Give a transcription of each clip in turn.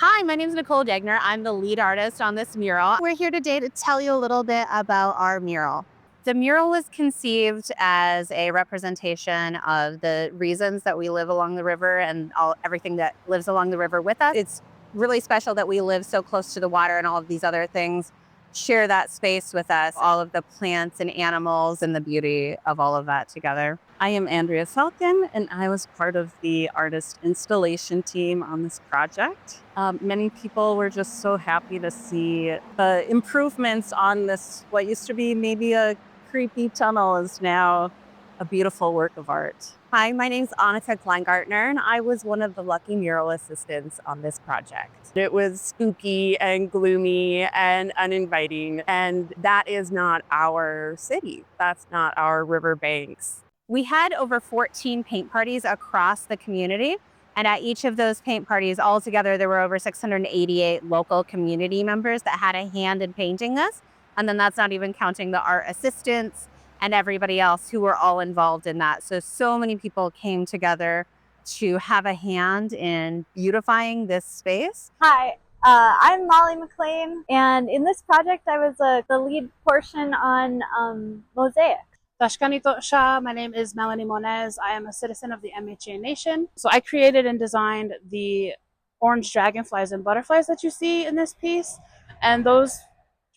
Hi, my name is Nicole Degner. I'm the lead artist on this mural. We're here today to tell you a little bit about our mural. The mural was conceived as a representation of the reasons that we live along the river and everything that lives along the river with us. It's really special that we live so close to the water, and all of these other things share that space with us, all of the plants and animals and the beauty of all of that together. I am Andrea Falcon, and I was part of the artist installation team on this project. Many people were just so happy to see the improvements on this. What used to be maybe a creepy tunnel is now a beautiful work of art. Hi, my name's Annika Kleingartner, and I was one of the lucky mural assistants on this project. It was spooky and gloomy and uninviting, and that is not our city. That's not our riverbanks. We had over 14 paint parties across the community. And at each of those paint parties, altogether, there were over 688 local community members that had a hand in painting this. And then that's not even counting the art assistants and everybody else who were all involved in that. So many people came together to have a hand in beautifying this space. Hi, I'm Molly McLean, and in this project I was the lead portion on mosaic. My name is Melanie Monez. I am a citizen of the MHA Nation. So I created and designed the orange dragonflies and butterflies that you see in this piece. And those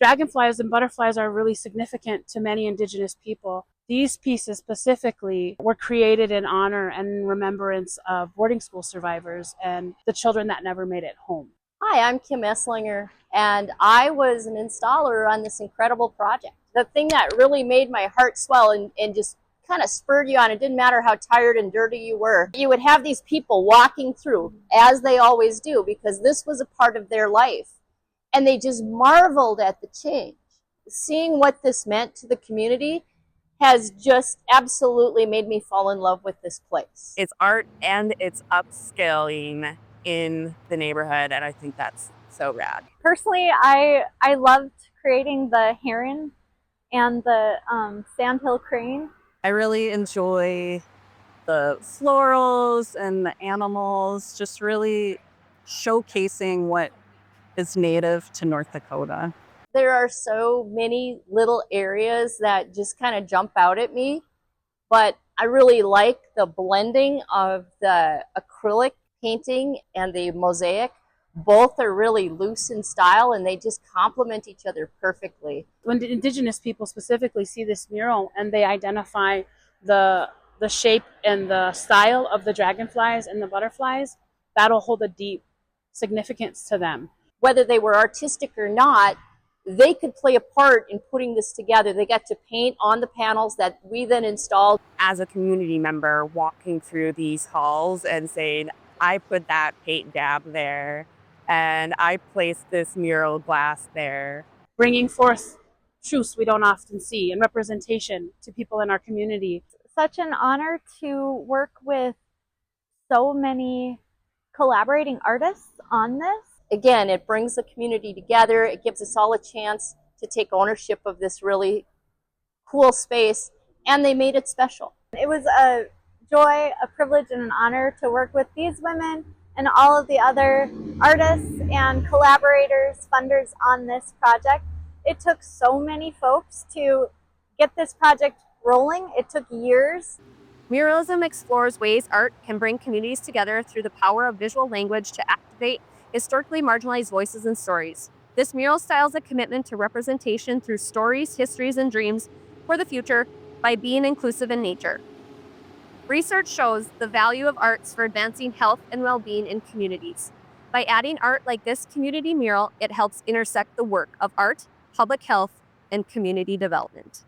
dragonflies and butterflies are really significant to many Indigenous people. These pieces specifically were created in honor and remembrance of boarding school survivors and the children that never made it home. Hi, I'm Kim Esslinger, and I was an installer on this incredible project. The thing that really made my heart swell and just kind of spurred you on, it didn't matter how tired and dirty you were. You would have these people walking through, as they always do, because this was a part of their life. And they just marveled at the change. Seeing what this meant to the community has just absolutely made me fall in love with this place. It's art and it's upscaling in the neighborhood, and I think that's so rad. Personally, I loved creating the heron and the sandhill crane. I really enjoy the florals and the animals, just really showcasing what is native to North Dakota. There are so many little areas that just kind of jump out at me, but I really like the blending of the acrylic painting and the mosaic. Both are really loose in style, and they just complement each other perfectly. When the Indigenous people specifically see this mural and they identify the shape and the style of the dragonflies and the butterflies, that'll hold a deep significance to them. Whether they were artistic or not, they could play a part in putting this together. They got to paint on the panels that we then installed. As a community member walking through these halls and saying, I put that paint dab there, and I placed this mural glass there. Bringing forth truths we don't often see and representation to people in our community. Such an honor to work with so many collaborating artists on this. Again, it brings the community together. It gives us all a chance to take ownership of this really cool space, and they made it special. It was a joy, a privilege, and an honor to work with these women and all of the other artists and collaborators, funders on this project. It took so many folks to get this project rolling. It took years. Muralism explores ways art can bring communities together through the power of visual language to activate historically marginalized voices and stories. This mural styles a commitment to representation through stories, histories, and dreams for the future by being inclusive in nature. Research shows the value of arts for advancing health and well-being in communities. By adding art like this community mural, it helps intersect the work of art, public health, and community development.